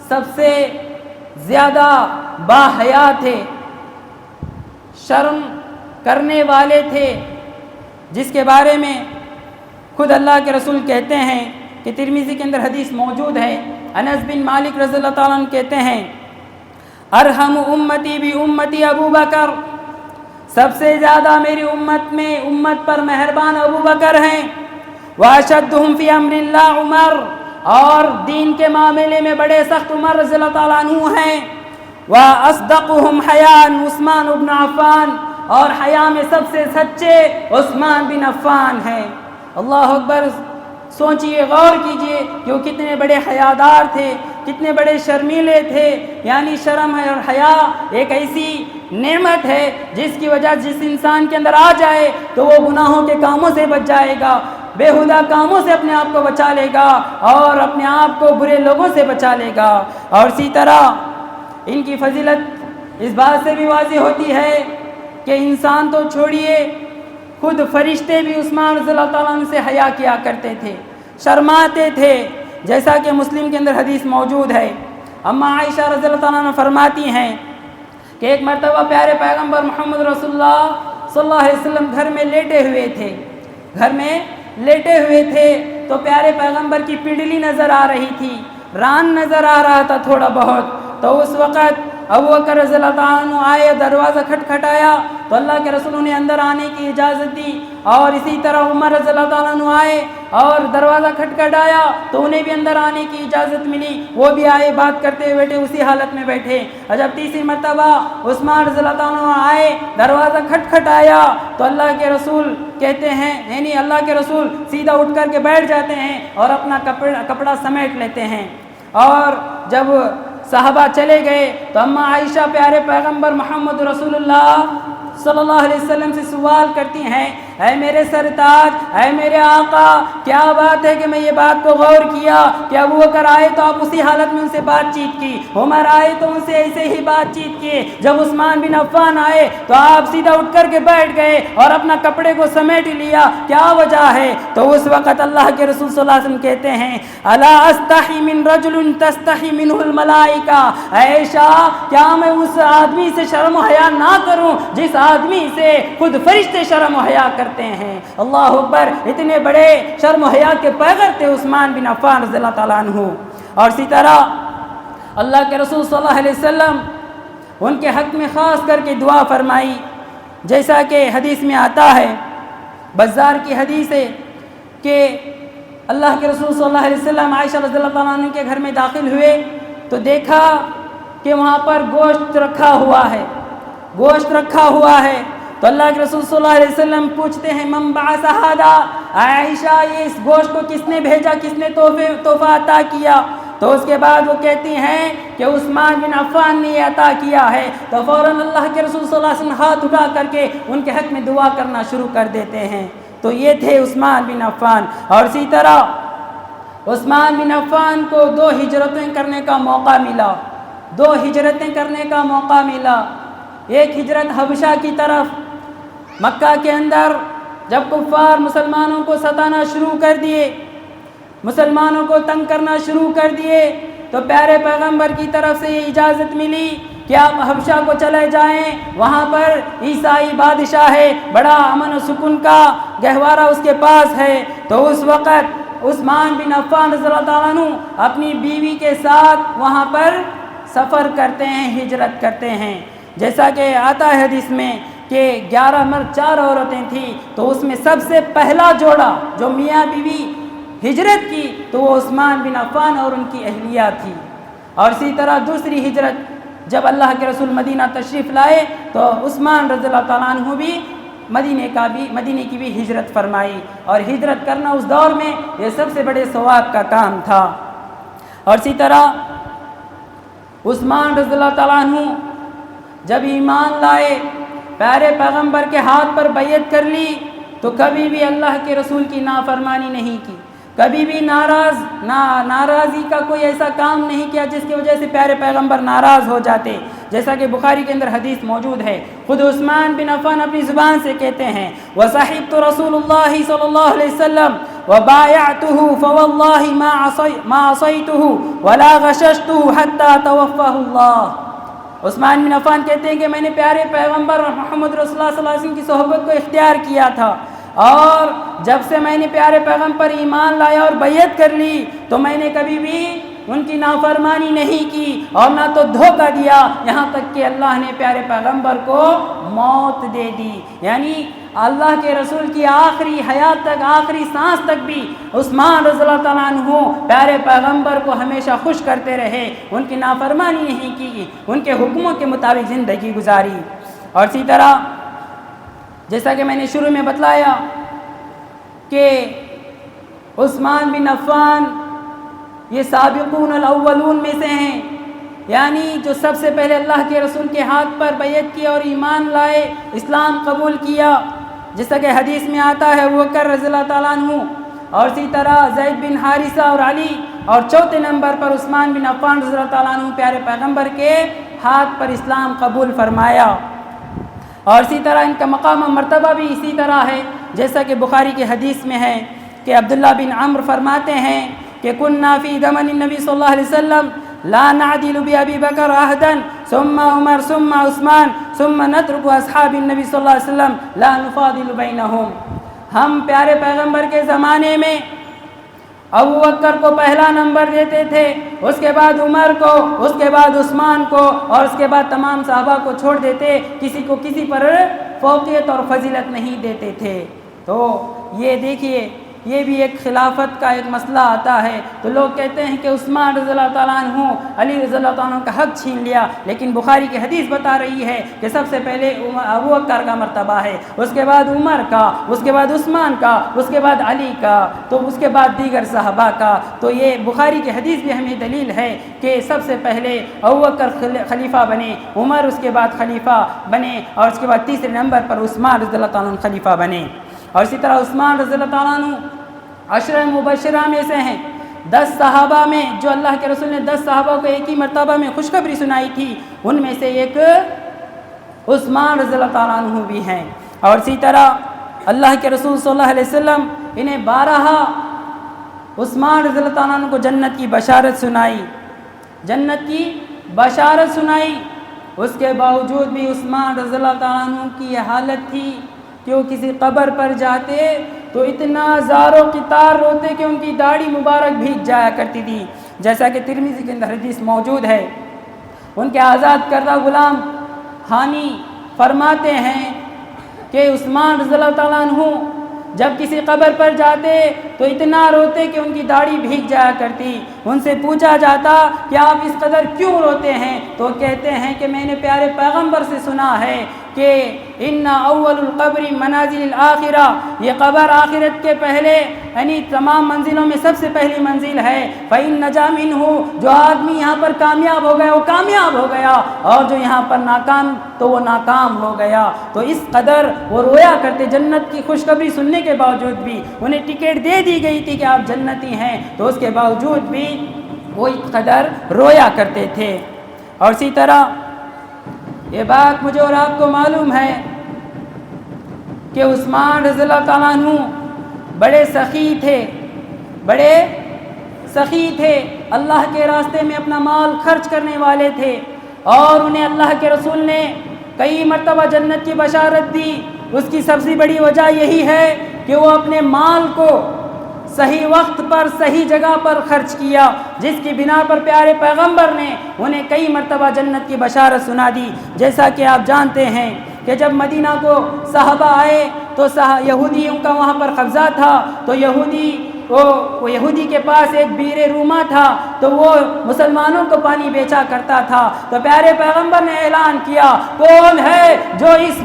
سب سے زیادہ باحیا تھے، شرم کرنے والے تھے، جس کے بارے میں خود اللہ کے رسول کہتے ہیں کہ ترمذی کے اندر حدیث موجود ہے، انس بن مالک رضی اللہ تعالیٰ عنہ کہتے ہیں، ارحم امتی بی امتی ابو بکر، سب سے زیادہ میری امت میں امت پر مہربان ابو بکر ہیں، واشدہم فی امر اللہ عمر، اور دین کے معاملے میں بڑے سخت عمر رضی اللہ تعالیٰ عنہ ہیں، واصدقہم حیاء عثمان بن عفان، اور حیا میں سب سے سچے عثمان بن عفان ہیں۔ اللہ اکبر، سوچئے، غور کیجئے کہ وہ کتنے بڑے حیادار تھے، کتنے بڑے شرمیلے تھے۔ یعنی شرم اور حیا ایک ایسی نعمت ہے جس کی وجہ جس انسان کے اندر آ جائے تو وہ گناہوں کے کاموں سے بچ جائے گا، بےہودہ کاموں سے اپنے آپ کو بچا لے گا اور اپنے آپ کو برے لوگوں سے بچا لے گا۔ اور اسی طرح ان کی فضیلت اس بات سے بھی واضح ہوتی ہے کہ انسان تو چھوڑیے، خود فرشتے بھی عثمان رضی اللہ تعالیٰ عنہ سے حیا کیا کرتے تھے، شرماتے تھے، جیسا کہ مسلم کے اندر حدیث موجود ہے۔ اما عائشہ رضی اللہ تعالیٰ عنہ فرماتی ہیں کہ ایک مرتبہ پیارے پیغمبر محمد رسول اللہ صلی اللہ علیہ وسلم گھر میں لیٹے ہوئے تھے تو پیارے پیغمبر کی پنڈلی نظر آ رہی تھی، ران نظر آ رہا تھا تھوڑا بہت۔ تو اس وقت ابو بکر رضی اللہ تعالیٰ عنہ آئے، دروازہ کھٹکھٹایا تو اللہ کے رسول نے اندر آنے کی اجازت دی، اور اسی طرح عمر رضی اللہ تعالیٰ عنہ آئے اور دروازہ کھٹکھٹایا تو انہیں بھی اندر آنے کی اجازت ملی، وہ بھی آئے، بات کرتے ہوئے بیٹھے، اسی حالت میں بیٹھے۔ اور جب تیسری مرتبہ عثمان رضی اللہ تعالیٰ عنہ آئے، دروازہ کھٹکھٹایا تو اللہ کے رسول کہتے ہیں، یعنی اللہ کے رسول سیدھا اٹھ کر کے بیٹھ جاتے ہیں اور اپنا کپڑا سمیٹ لیتے ہیں۔ اور جب صحابہ چلے گئے تو اما عائشہ پیارے پیغمبر محمد رسول اللہ صلی اللہ علیہ وسلم سے سوال کرتی ہیں، اے میرے سرتاج، اے میرے آقا، کیا بات ہے کہ میں یہ بات کو غور کیا کہ ابو بکر آئے تو آپ اسی حالت میں ان سے بات چیت کی، عمر آئے تو ان سے ایسے ہی بات چیت کی، جب عثمان بن عفان آئے تو آپ سیدھا اٹھ کر کے بیٹھ گئے اور اپنا کپڑے کو سمیٹ لیا، کیا وجہ ہے؟ تو اس وقت اللہ کے رسول صلی اللہ علیہ وسلم کہتے ہیں، الا استحی من رجل تستحی منہ الملائکہ، عائشہ کیا میں اس آدمی سے شرم و حیا نہ کروں جس آدمی سے خود فرشتے شرم و حیا کرتے ہیں؟ اللہ اکبر، اتنے بڑے شرم و حیا کے پیغمبر تھے عثمان بن عفان رضی اللہ تعالیٰ عنہ۔ اور اسی طرح اللہ کے رسول صلی اللہ علیہ وسلم ان کے حق میں خاص کر کے دعا فرمائی، جیسا کہ حدیث میں آتا ہے، بزار کی حدیث ہے کہ اللہ کے رسول صلی اللہ علیہ وسلم عائشہ رضی اللہ تعالیٰ عنہ کے گھر میں داخل ہوئے تو دیکھا کہ وہاں پر گوشت رکھا ہوا ہے تو اللہ کے رسول صلی اللہ علیہ وسلم پوچھتے ہیں، من بعث ھذا، عائشہ یہ اس گوشت کو کس نے بھیجا، کس نے تحفہ عطا کیا؟ تو اس کے بعد وہ کہتی ہیں کہ عثمان بن عفان نے یہ عطا کیا ہے، تو فوراً اللہ کے رسول صلی اللہ علیہ وسلم ہاتھ اٹھا کر کے ان کے حق میں دعا کرنا شروع کر دیتے ہیں۔ تو یہ تھے عثمان بن عفان۔ اور اسی طرح عثمان بن عفان کو 2 ہجرتیں کرنے کا موقع ملا، 2 ہجرتیں کرنے کا موقع ملا۔ ایک ہجرت حبشہ کی طرف، مکہ کے اندر جب کفار مسلمانوں کو ستانا شروع کر دیے، مسلمانوں کو تنگ کرنا شروع کر دیے، تو پیارے پیغمبر کی طرف سے یہ اجازت ملی کہ آپ حبشہ کو چلے جائیں، وہاں پر عیسائی بادشاہ ہے، بڑا امن و سکون کا گہوارہ اس کے پاس ہے۔ تو اس وقت عثمان بن عفان رضی اللہ تعالیٰ عنہ اپنی بیوی کے ساتھ وہاں پر سفر کرتے ہیں، ہجرت کرتے ہیں۔ جیسا کہ آتا ہے حدیث میں کہ 11 مرد 4 عورتیں تھیں، تو اس میں سب سے پہلا جوڑا جو میاں بیوی ہجرت کی تو وہ عثمان بن عفان اور ان کی اہلیہ تھی۔ اور اسی طرح دوسری ہجرت جب اللہ کے رسول مدینہ تشریف لائے تو عثمان رضی اللہ تعالیٰ عنہ بھی مدینے کی بھی ہجرت فرمائی، اور ہجرت کرنا اس دور میں یہ سب سے بڑے ثواب کا کام تھا۔ اور اسی طرح عثمان رضی اللہ تعالیٰ عنہ جب ایمان لائے، پیارے پیغمبر کے ہاتھ پر بیعت کر لی، تو کبھی بھی اللہ کے رسول کی نافرمانی نہیں کی، کبھی بھی ناراضی کا کوئی ایسا کام نہیں کیا جس کی وجہ سے پیارے پیغمبر ناراض ہو جاتے، جیسا کہ بخاری کے اندر حدیث موجود ہے۔ خود عثمان بن عفان اپنی زبان سے کہتے ہیں وَصَحِبْتُ رَسُولُ اللَّهِ صلی اللہ علیہ وسلم وَبَايَعْتُهُ فَوَاللَّهِ مَا عَصَيْتُهُ وَلَا غَشَشْتُهُ حَتَّى تَوَفَّهُ اللَّهُ۔ عثمان بن عفان کہتے ہیں کہ میں نے پیارے پیغمبر محمد رسول اللہ صلی اللہ علیہ وسلم کی صحبت کو اختیار کیا تھا، اور جب سے میں نے پیارے پیغمبر پر ایمان لایا اور بیعت کر لی تو میں نے کبھی بھی ان کی نافرمانی نہیں کی اور نہ تو دھوکہ دیا، یہاں تک کہ اللہ نے پیارے پیغمبر کو موت دے دی۔ یعنی اللہ کے رسول کی آخری حیات تک، آخری سانس تک بھی عثمان رضی اللہ تعالیٰ عنہ پیارے پیغمبر کو ہمیشہ خوش کرتے رہے، ان کی نافرمانی نہیں کی، ان کے حکموں کے مطابق زندگی گزاری۔ اور اسی طرح جیسا کہ میں نے شروع میں بتلایا کہ عثمان بن عفان یہ سابقون الاولون میں سے ہیں، یعنی جو سب سے پہلے اللہ کے رسول کے ہاتھ پر بیعت کی اور ایمان لائے، اسلام قبول کیا، جیسا کہ حدیث میں آتا ہے ابو بکر رضی اللہ تعالیٰ عنہ، اور اسی طرح زید بن حارثہ اور علی، اور چوتھے نمبر پر عثمان بن عفان رضی اللہ تعالیٰ عنہ پیارے پیغمبر کے ہاتھ پر اسلام قبول فرمایا۔ اور اسی طرح ان کا مقام و مرتبہ بھی اسی طرح ہے، جیسا کہ بخاری کی حدیث میں ہے کہ عبداللہ بن عمرو فرماتے ہیں کہ كنا في زمن النبي صلی اللہ علیہ وسلم لا نعدل بأبي بكر عهدا ثم عمر ثم عثمان ثم نترك اصحاب النبي صلی اللہ علیہ وسلم لا نفاضل بينهم۔ ہم پیارے پیغمبر کے زمانے میں ابو بکر کو پہلا نمبر دیتے تھے، اس کے بعد عمر کو، اس کے بعد عثمان کو، اور اس کے بعد تمام صحابہ کو چھوڑ دیتے، کسی کو کسی پر فوقیت اور فضیلت نہیں دیتے تھے۔ تو یہ دیکھیے، یہ بھی ایک خلافت کا ایک مسئلہ آتا ہے، تو لوگ کہتے ہیں کہ عثمان رضی اللہ تعالیٰ عنہ علی رضی اللہ تعالیٰ عنہ کا حق چھین لیا، لیکن بخاری کی حدیث بتا رہی ہے کہ سب سے پہلے ابو بکر کا مرتبہ ہے، اس کے بعد عمر کا، اس کے بعد عثمان کا، اس کے بعد علی کا، تو اس کے بعد دیگر صحابہ کا۔ تو یہ بخاری کی حدیث بھی ہمیں دلیل ہے کہ سب سے پہلے ابو بکر خلیفہ بنے، عمر اس کے بعد خلیفہ بنے، اور اس کے بعد تیسرے نمبر پر عثمان رضی اللہ تعالیٰ عنہ خلیفہ بنے۔ اور اسی طرح عثمان رضی اللہ تعالیٰ عنہ عشرہ مبشرہ میں سے ہیں، 10 صحابہ میں جو اللہ کے رسول نے 10 صحابہ کو ایک ہی مرتبہ میں خوشخبری سنائی تھی، ان میں سے ایک عثمان رضی اللہ تعالیٰ عنہ بھی ہیں۔ اور اسی طرح اللہ کے رسول صلی اللہ علیہ وسلم انہیں 12 عثمان رضی اللہ تعالیٰ عنہ کو جنت کی بشارت سنائی، جنت کی بشارت سنائی، اس کے باوجود بھی عثمان رضی اللہ تعالیٰ عنہ کی یہ حالت تھی کہ وہ کسی قبر پر جاتے تو اتنا زارو قطار روتے کہ ان کی داڑھی مبارک بھیگ جایا کرتی تھی، جیسا کہ ترمذی کے اندر حدیث موجود ہے۔ ان کے آزاد کردہ غلام ہانی فرماتے ہیں کہ عثمان رضی اللہ تعالیٰ عنہ جب کسی قبر پر جاتے تو اتنا روتے کہ ان کی داڑھی بھیگ جایا کرتی۔ ان سے پوچھا جاتا کہ آپ اس قدر کیوں روتے ہیں، تو کہتے ہیں کہ میں نے پیارے پیغمبر سے سنا ہے کہ ان اول القبر منازل الآخرہ، یہ قبر آخرت کے پہلے یعنی تمام منزلوں میں سب سے پہلی منزل ہے۔ فإن نجا منہ، جو آدمی یہاں پر کامیاب ہو گیا وہ کامیاب ہو گیا، اور جو یہاں پر ناکام تو وہ ناکام ہو گیا۔ تو اس قدر وہ رویا کرتے، جنت کی خوشخبری سننے کے باوجود بھی، انہیں ٹکٹ دے دی گئی تھی کہ آپ جنتی ہیں، تو اس کے باوجود بھی وہ اس قدر رویا کرتے تھے۔ اور اسی طرح یہ بات مجھے اور آپ کو معلوم ہے کہ عثمان رضی اللہ تعالیٰ عنہ بڑے سخی تھے، اللہ کے راستے میں اپنا مال خرچ کرنے والے تھے، اور انہیں اللہ کے رسول نے کئی مرتبہ جنت کی بشارت دی۔ اس کی سب سے بڑی وجہ یہی ہے کہ وہ اپنے مال کو صحیح وقت پر صحیح جگہ پر خرچ کیا، جس کی بنا پر پیارے پیغمبر نے انہیں کئی مرتبہ جنت کی بشارت سنا دی۔ جیسا کہ آپ جانتے ہیں کہ جب مدینہ کو صحابہ آئے تو یہودیوں کا وہاں پر قبضہ تھا، تو یہودی کے پاس ایک بیر روما تھا، تو وہ مسلمانوں کو پانی بیچا کرتا تھا۔ تو پیارے پیغمبر نے اعلان کیا، کون ہے جو اس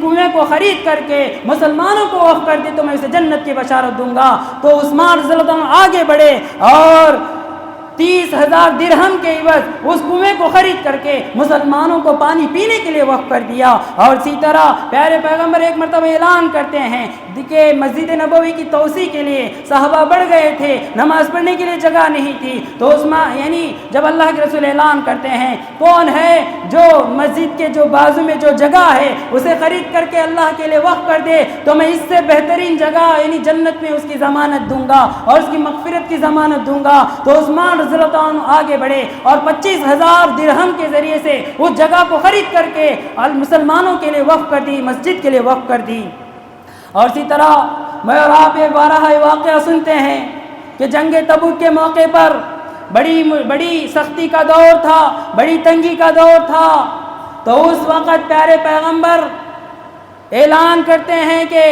کنویں کو خرید کر کے مسلمانوں کو وقف کر دے تو میں اسے جنت کی بشارت دوں گا۔ تو عثمان رضی اللہ عنہ آگے بڑھے اور 30,000 درہم کے عوض اس کنویں کو خرید کر کے مسلمانوں کو پانی پینے کے لیے وقف کر دیا۔ اور اسی طرح پیارے پیغمبر ایک مرتبہ اعلان کرتے ہیں کہ مسجد نبوی کی توسیع کے لیے صحابہ بڑھ گئے تھے، نماز پڑھنے کے لیے جگہ نہیں تھی، تو یعنی جب اللہ کے رسول اعلان کرتے ہیں کون ہے جو مسجد کے جو بازو میں جو جگہ ہے اسے خرید کر کے اللہ کے لیے وقف کر دے تو میں اس سے بہترین جگہ یعنی جنت میں اس کی ضمانت دوں گا اور اس کی مغفرت کی ضمانت دوں گا۔ تو عثمان رضی اللہ عنہ آگے بڑھے اور 25,000 درہم کے ذریعے سے اس جگہ کو خرید کر کے مسلمانوں کے لیے وقف کر دی، مسجد کے لیے وقف کر دی۔ اور اسی طرح میں اور آپ ایک بارہ واقعہ سنتے ہیں کہ جنگ تبوک کے موقع پر بڑی سختی کا دور تھا، بڑی تنگی کا دور تھا، تو اس وقت پیارے پیغمبر اعلان کرتے ہیں کہ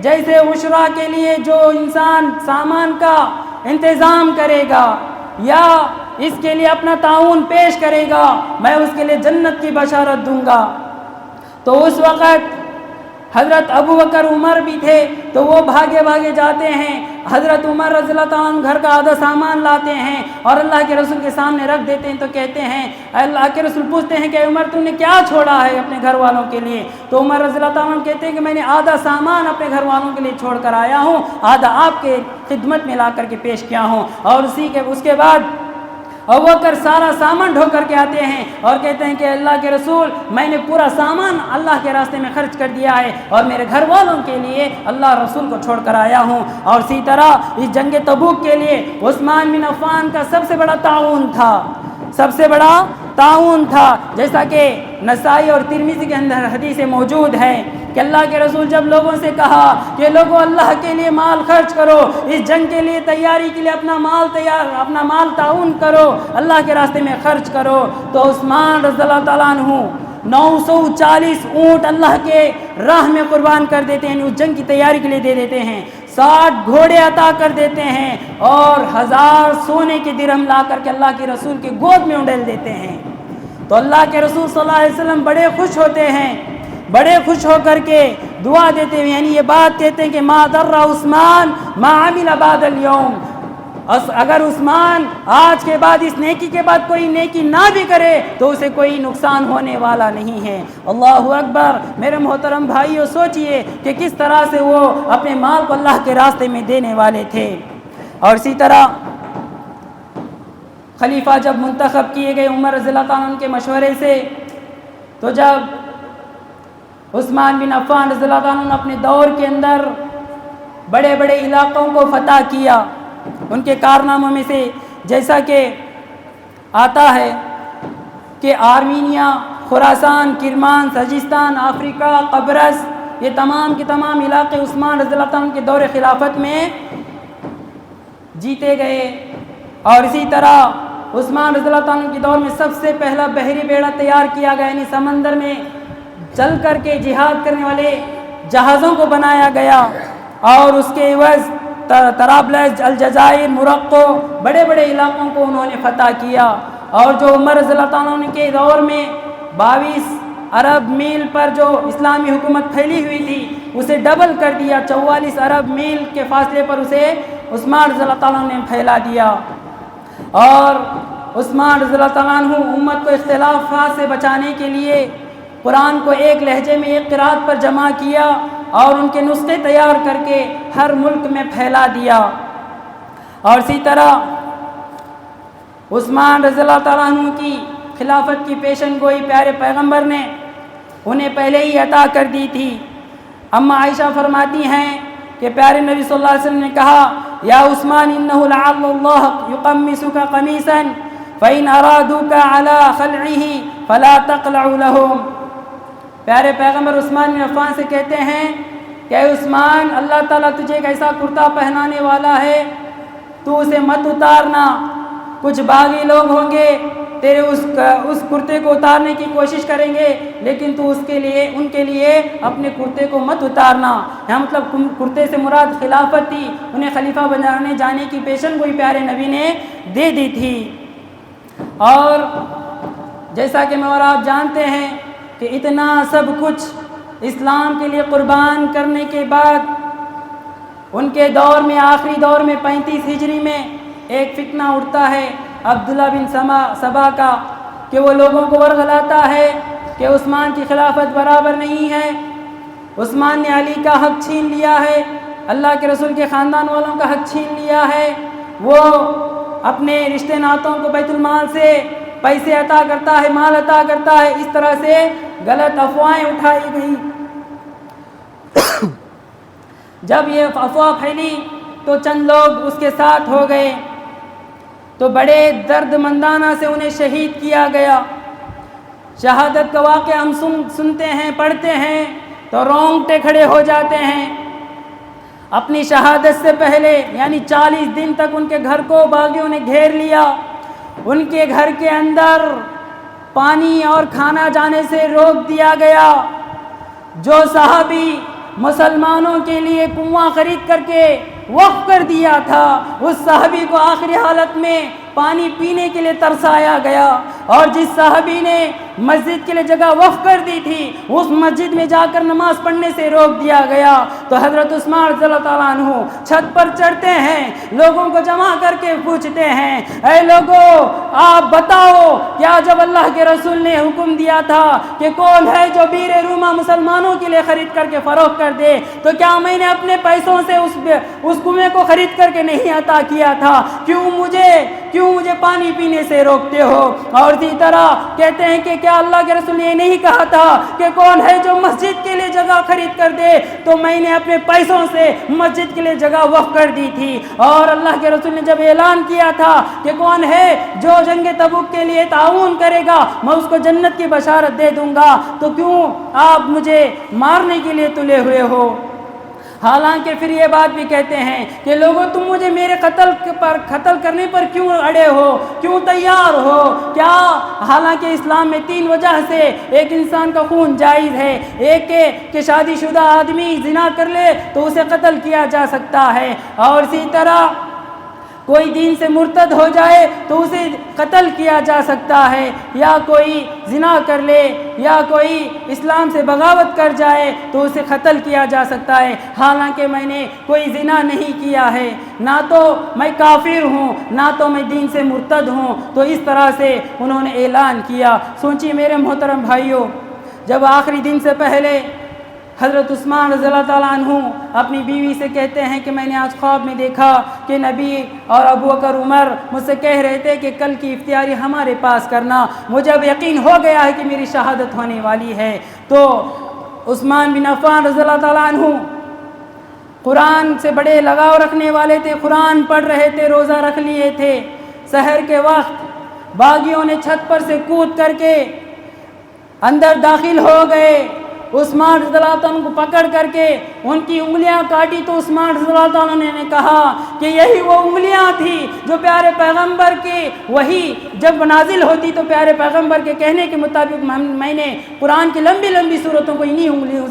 جیسے عشرہ کے لیے جو انسان سامان کا انتظام کرے گا یا اس کے لیے اپنا تعاون پیش کرے گا میں اس کے لیے جنت کی بشارت دوں گا۔ تو اس وقت حضرت ابو بکر عمر بھی تھے، تو وہ بھاگے بھاگے جاتے ہیں، حضرت عمر رضی اللہ تعالیٰ عنہ گھر کا آدھا سامان لاتے ہیں اور اللہ کے رسول کے سامنے رکھ دیتے ہیں، تو کہتے ہیں اللہ کے رسول پوچھتے ہیں کہ عمر تم نے کیا چھوڑا ہے اپنے گھر والوں کے لیے؟ تو عمر رضی اللہ تعالیٰ عنہ کہتے ہیں کہ میں نے آدھا سامان اپنے گھر والوں کے لیے چھوڑ کر آیا ہوں، آدھا آپ کے خدمت میں لا کر کے پیش کیا ہوں۔ اور اس کے بعد ابو بکر سارا سامان ڈھو کر کے آتے ہیں اور کہتے ہیں کہ اللہ کے رسول میں نے پورا سامان اللہ کے راستے میں خرچ کر دیا ہے اور میرے گھر والوں کے لیے اللہ رسول کو چھوڑ کر آیا ہوں۔ اور اسی طرح اس جنگ تبوک کے لیے عثمان بن عفان کا سب سے بڑا تعاون تھا، جیسا کہ نسائی اور ترمذی کے اندر حدیث موجود ہے کہ اللہ کے رسول جب لوگوں سے کہا کہ لوگوں اللہ کے لیے مال خرچ کرو، اس جنگ کے لیے تیاری کے لیے اپنا مال تعاون کرو، اللہ کے راستے میں خرچ کرو، تو عثمان رضی اللہ تعالیٰ عنہ 940 اونٹ اللہ کے راہ میں قربان کر دیتے ہیں، اس جنگ کی تیاری کے لیے دے دیتے ہیں، 60 گھوڑے عطا کر دیتے ہیں اور 1000 سونے کے درہم لا کر کے اللہ کے رسول کے گود میں اڈیل دیتے ہیں۔ تو اللہ کے رسول صلی اللہ علیہ وسلم بڑے خوش ہوتے ہیں، بڑے خوش ہو کر کے دعا دیتے ہیں، یعنی یہ بات کہتے ہیں کہ ما ضر عثمان ما عمل بعد اليوم، اگر عثمان آج کے بعد اس نیکی کے بعد کوئی نیکی نہ بھی کرے تو اسے کوئی نقصان ہونے والا نہیں ہے۔ اللہ اکبر۔ میرے محترم بھائیو سوچئے کہ کس طرح سے وہ اپنے مال کو اللہ کے راستے میں دینے والے تھے۔ اور اسی طرح خلیفہ جب منتخب کیے گئے عمر رضی اللہ عنہ کے مشورے سے، تو جب عثمان بن عفان رضی اللہ عنہ نے اپنے دور کے اندر بڑے بڑے علاقوں کو فتح کیا، ان کے کارناموں میں سے جیسا کہ آتا ہے کہ آرمینیا، خراسان، کرمان، سجستان، افریقہ، قبرص، یہ تمام کے تمام علاقے عثمان رضی اللہ عنہ کے دور خلافت میں جیتے گئے۔ اور اسی طرح عثمان رضی اللہ عنہ کے دور میں سب سے پہلا بحری بیڑا تیار کیا گیا، یعنی سمندر میں چل کر کے جہاد کرنے والے جہازوں کو بنایا گیا، اور اس کے عوض طرابلس، الجزائر، مرقو، بڑے بڑے علاقوں کو انہوں نے فتح کیا۔ اور جو عمر رضی اللہ عنہ کے دور میں 22 ارب میل پر جو اسلامی حکومت پھیلی ہوئی تھی اسے ڈبل کر دیا، 44 ارب میل کے فاصلے پر اسے عثمان رضی اللہ تعالیٰ عنہ نے پھیلا دیا۔ اور عثمان رضی اللہ تعالیٰ عنہ امت کو اختلافات سے بچانے کے لیے قرآن کو ایک لہجے میں ایک قرات پر جمع کیا اور ان کے نسخے تیار کر کے ہر ملک میں پھیلا دیا۔ اور اسی طرح عثمان رضی اللہ تعالیٰ عنہ کی خلافت کی پیشن گوئی پیارے پیغمبر نے انہیں پہلے ہی عطا کر دی تھی۔ اما عائشہ فرماتی ہیں کہ پیارے نبی صلی اللہ علیہ وسلم نے کہا یا عثمان انہ لعل اللہ یقمسک قمیصا فإن ارادوک علی خلعہ فلا تقلع لهم۔ پیارے پیغمبر عثمان بن عفان سے کہتے ہیں کہ اے عثمان اللہ تعالیٰ تجھے ایک ایسا کرتا پہنانے والا ہے، تو اسے مت اتارنا۔ کچھ باغی لوگ ہوں گے تیرے اس کرتے کو اتارنے کی کوشش کریں گے، لیکن تو ان کے لیے اپنے کرتے کو مت اتارنا۔ یہاں مطلب کرتے سے مراد خلافت تھی، انہیں خلیفہ بنانے جانے کی پیشن گوئی پیارے نبی نے دے دی تھی۔ اور جیسا کہ میں اور آپ جانتے ہیں کہ اتنا سب کچھ اسلام کے لیے قربان کرنے کے بعد ان کے دور میں، آخری دور میں 35 ہجری میں ایک فتنہ اٹھتا ہے عبداللہ بن سبا کا، کہ وہ لوگوں کو ورغلاتا ہے کہ عثمان کی خلافت برابر نہیں ہے، عثمان نے علی کا حق چھین لیا ہے، اللہ کے رسول کے خاندان والوں کا حق چھین لیا ہے، وہ اپنے رشتے ناتوں کو بیت المال سے پیسے عطا کرتا ہے، مال عطا کرتا ہے۔ اس طرح سے غلط افواہیں اٹھائی گئی۔ جب یہ افواہ پھیلی تو چند لوگ اس کے ساتھ ہو گئے، تو بڑے درد مندانہ سے انہیں شہید کیا گیا۔ شہادت کا واقعہ ہم سنتے ہیں، پڑھتے ہیں تو رونگٹے کھڑے ہو جاتے ہیں۔ اپنی شہادت سے پہلے یعنی 40 دن تک ان کے گھر کو باغیوں نے گھیر لیا، ان کے گھر کے اندر پانی اور کھانا جانے سے روک دیا گیا۔ جو صحابی مسلمانوں کے لیے کنواں خرید کر کے وقف کر دیا تھا، اس صحابی کو آخری حالت میں پانی پینے کے لیے ترسایا گیا، اور جس صحابی نے مسجد کے لیے جگہ وقف کر دی تھی اس مسجد میں جا کر نماز پڑھنے سے روک دیا گیا۔ تو حضرت عثمان رضی اللہ تعالیٰ عنہ چھت پر چڑھتے ہیں، لوگوں کو جمع کر کے پوچھتے ہیں اے لوگوں آپ بتاؤ کیا جب اللہ کے رسول نے حکم دیا تھا کہ کون ہے جو بیر روما مسلمانوں کے لیے خرید کر کے فروخت کر دے، تو کیا میں نے اپنے پیسوں سے اس کنویں کو خرید کر کے نہیں عطا کیا تھا؟ کیوں مجھے پانی پینے سے روکتے ہو؟ اور اسی طرح کہتے ہیں کہ کیا اللہ کے رسول نے یہ نہیں کہا تھا کہ کون ہے جو مسجد کے لیے جگہ خرید کر دے، تو میں نے اپنے پیسوں سے مسجد کے لیے جگہ وقف کر دی تھی۔ اور اللہ کے رسول نے جب اعلان کیا تھا کہ کون ہے جو جنگ تبوک کے لیے تعاون کرے گا میں اس کو جنت کی بشارت دے دوں گا، تو کیوں آپ مجھے مارنے کے لیے تلے ہوئے ہو؟ حالانکہ پھر یہ بات بھی کہتے ہیں کہ لوگوں تم مجھے میرے قتل کرنے پر کیوں اڑے ہو، کیوں تیار ہو؟ کیا حالانکہ اسلام میں 3 وجہ سے ایک انسان کا خون جائز ہے۔ ایک کہ شادی شدہ آدمی زنا کر لے تو اسے قتل کیا جا سکتا ہے، اور اسی طرح کوئی دین سے مرتد ہو جائے تو اسے قتل کیا جا سکتا ہے، یا کوئی زنا کر لے یا کوئی اسلام سے بغاوت کر جائے تو اسے قتل کیا جا سکتا ہے۔ حالانکہ میں نے کوئی زنا نہیں کیا ہے، نہ تو میں کافر ہوں نہ تو میں دین سے مرتد ہوں، تو اس طرح سے انہوں نے اعلان کیا۔ سوچیے میرے محترم بھائیوں، جب آخری دن سے پہلے حضرت عثمان رضی اللہ تعالیٰ عنہ اپنی بیوی سے کہتے ہیں کہ میں نے آج خواب میں دیکھا کہ نبی اور ابو بکر عمر مجھ سے کہہ رہے تھے کہ کل کی افطاری ہمارے پاس کرنا، مجھے اب یقین ہو گیا ہے کہ میری شہادت ہونے والی ہے۔ تو عثمان بن عفان رضی اللہ تعالیٰ عنہ قرآن سے بڑے لگاؤ رکھنے والے تھے، قرآن پڑھ رہے تھے، روزہ رکھ لیے تھے۔ سحر کے وقت باغیوں نے چھت پر سے کود کر کے اندر داخل ہو گئے، عثمان رضی اللہ عنہ کو پکڑ کر کے ان کی انگلیاں کاٹی، تو عثمان رضی اللہ عنہ نے کہا کہ یہی وہ انگلیاں تھی جو پیارے پیغمبر کی وحی جب نازل ہوتی تو پیارے پیغمبر کے کہنے کے مطابق میں نے قرآن کی لمبی لمبی صورتوں کو انہی انگلیوں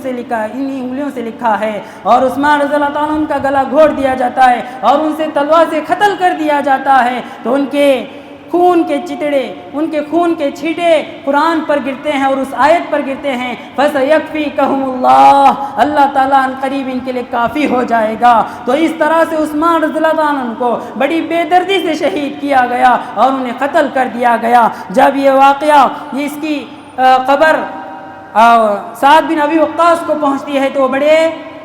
سے لکھا ہے۔ اور عثمان رضی اللہ عنہ کا گلا گھوڑ دیا جاتا ہے اور ان سے تلوار سے قتل کر دیا جاتا ہے۔ تو ان کے خون کے چتڑے، ان کے خون کے چھینٹے قرآن پر گرتے ہیں اور اس آیت پر گرتے ہیں فَسَيَكْفِيكَهُمُ اللَّهُ، اللہ تعالیٰ ان قریب ان کے لیے کافی ہو جائے گا۔ تو اس طرح سے عثمان رضی اللہ عنہ کو بڑی بے دردی سے شہید کیا گیا اور انہیں قتل کر دیا گیا۔ جب یہ واقعہ اس کی قبر سعد بن ابی وقاص کو پہنچتی ہے تو وہ بڑے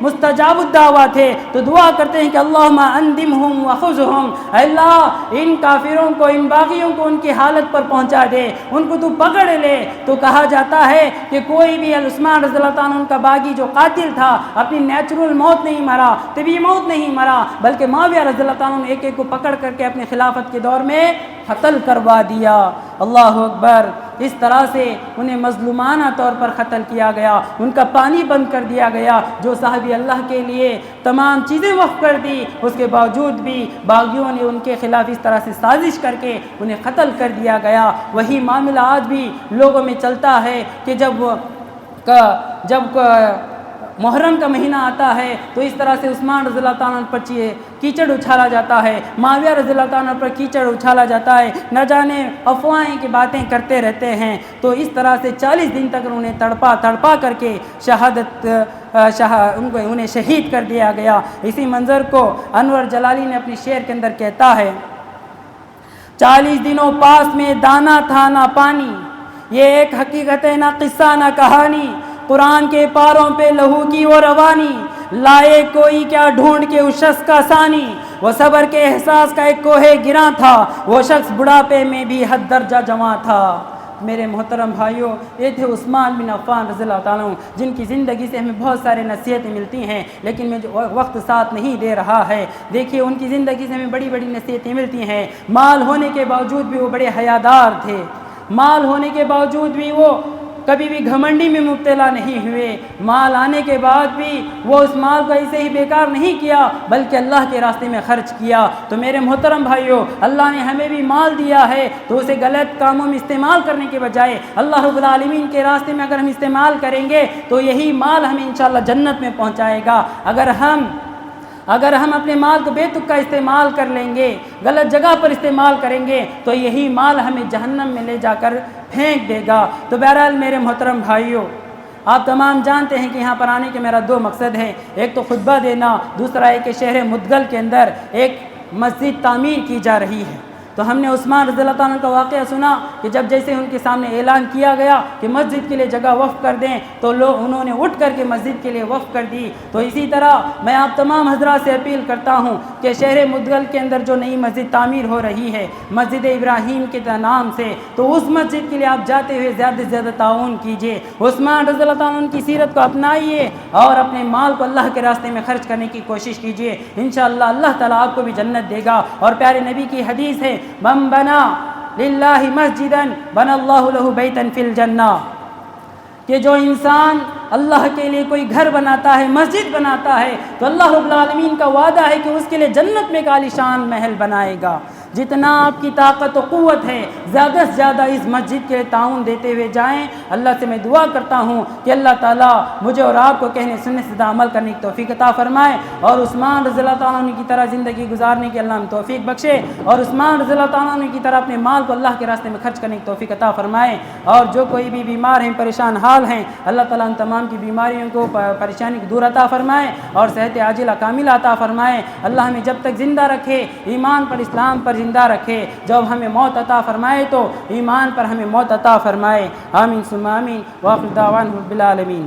مستجاب الدعویٰ تھے، تو دعا کرتے ہیں کہ اللہم اندمہم وخذہم، اے اللہ ان کافروں کو، ان باغیوں کو ان کی حالت پر پہنچا دے، ان کو تو پکڑ لے۔ تو کہا جاتا ہے کہ کوئی بھی عثمان رضی اللہ عنہ کا باغی جو قاتل تھا اپنی نیچرل موت نہیں مرا، طبی موت نہیں مرا، بلکہ معاویہ رضی اللہ عنہ نے ایک ایک کو پکڑ کر کے اپنے خلافت کے دور میں قتل کروا دیا۔ اللہ اکبر۔ اس طرح سے انہیں مظلومانہ طور پر قتل کیا گیا، ان کا پانی بند کر دیا گیا۔ جو صحابی اللہ کے لیے تمام چیزیں وقف کر دی، اس کے باوجود بھی باغیوں نے ان کے خلاف اس طرح سے سازش کر کے انہیں قتل کر دیا گیا۔ وہی معاملہ آج بھی لوگوں میں چلتا ہے کہ جب محرم کا مہینہ آتا ہے تو اس طرح سے عثمان رضی اللہ عنہ پر کیچڑ اچھالا جاتا ہے، معاویہ رضی اللہ عنہ پر کیچڑ اچھالا جاتا ہے، نہ جانے افواہیں کی باتیں کرتے رہتے ہیں۔ تو اس طرح سے 40 دن تک انہیں تڑپا کر کے انہیں شہید کر دیا گیا۔ اسی منظر کو انور جلالی نے اپنی شعر کے اندر کہتا ہے 40 دنوں پاس میں دانا تھا نہ پانی، یہ ایک حقیقت ہے نہ قصہ نہ کہانی، قرآن کے پاروں پہ لہو کی وہ روانی، لائے کوئی کیا ڈھونڈ کے اس شخص کا ثانی، وہ صبر کے احساس کا ایک کوہ گراں تھا، وہ شخص بڑھاپے میں بھی حد درجہ جواں تھا۔ میرے محترم بھائیوں، یہ تھے عثمان بن عفان رضی اللہ تعالیٰ عنہ، جن کی زندگی سے ہمیں بہت سارے نصیحتیں ملتی ہیں، لیکن میں وقت ساتھ نہیں دے رہا ہے۔ دیکھیے ان کی زندگی سے ہمیں بڑی بڑی نصیحتیں ملتی ہیں۔ مال ہونے کے باوجود بھی وہ بڑے حیادار تھے، مال ہونے کے باوجود بھی وہ کبھی بھی گھمنڈی میں مبتلا نہیں ہوئے، مال آنے کے بعد بھی وہ اس مال کو ایسے ہی بیکار نہیں کیا بلکہ اللہ کے راستے میں خرچ کیا۔ تو میرے محترم بھائیوں، اللہ نے ہمیں بھی مال دیا ہے تو اسے غلط کاموں میں استعمال کرنے کے بجائے اللہ رب العالمین کے راستے میں اگر ہم استعمال کریں گے تو یہی مال ہمیں انشاءاللہ جنت میں پہنچائے گا۔ اگر ہم اپنے مال کو بے تکا استعمال کر لیں گے، غلط جگہ پر استعمال کریں گے تو یہی مال ہمیں جہنم میں لے جا کر پھینک دے گا۔ تو بہرحال میرے محترم بھائیوں، آپ تمام جانتے ہیں کہ یہاں پر آنے کے میرا 2 مقصد ہے، ایک تو خطبہ دینا، دوسرا ہے کہ شہر مدغل کے اندر ایک مسجد تعمیر کی جا رہی ہے۔ تو ہم نے عثمان رضی اللہ عنہ کا واقعہ سنا کہ جب جیسے ان کے سامنے اعلان کیا گیا کہ مسجد کے لیے جگہ وقف کر دیں تو انہوں نے اٹھ کر کے مسجد کے لیے وقف کر دی۔ تو اسی طرح میں آپ تمام حضرات سے اپیل کرتا ہوں کہ شہر مدغل کے اندر جو نئی مسجد تعمیر ہو رہی ہے مسجد ابراہیم کے نام سے، تو اس مسجد کے لیے آپ جاتے ہوئے زیادہ سے زیادہ تعاون کیجیے، عثمان رضی اللہ عنہ کی سیرت کو اپنائیے اور اپنے مال کو اللہ کے راستے میں خرچ کرنے کی کوشش کیجیے، انشاءاللہ اللہ تعالیٰ آپ کو بھی جنت دے گا۔ اور پیارے نبی کی حدیث ہے من بنا للہ مسجدا بنا اللہ لہ بیتا فی الجنہ، کہ جو انسان اللہ کے لیے کوئی گھر بناتا ہے، مسجد بناتا ہے، تو اللہ رب العالمین کا وعدہ ہے کہ اس کے لیے جنت میں ایک عالیشان محل بنائے گا۔ جتنا آپ کی طاقت و قوت ہے زیادہ سے زیادہ اس مسجد کے لیے تعاون دیتے ہوئے جائیں۔ اللہ سے میں دعا کرتا ہوں کہ اللہ تعالیٰ مجھے اور آپ کو کہنے سننے سے عمل کرنے کی توفیق عطا فرمائے، اور عثمان رضی اللہ تعالیٰ عنہ کی طرح زندگی گزارنے کی اللہ ہمیں توفیق بخشے، اور عثمان رضی اللہ تعالیٰ عنہ کی طرح اپنے مال کو اللہ کے راستے میں خرچ کرنے کی توفیق عطا فرمائے۔ اور جو کوئی بھی بیمار ہیں، پریشان حال ہیں، اللہ تعالیٰ ان تمام کی بیماریوں کو، پریشانی کو دور عطا فرمائے اور صحت عاجلہ کاملہ عطا فرمائے۔ اللہ ہمیں جب تک زندہ رکھے، ایمان پر، اسلام پر زندہ رکھے، جب ہمیں موت عطا فرمائے تو ایمان پر ہمیں موت عطا فرمائے۔ آمین ثم آمین، وآخر دعوانا رب العالمین۔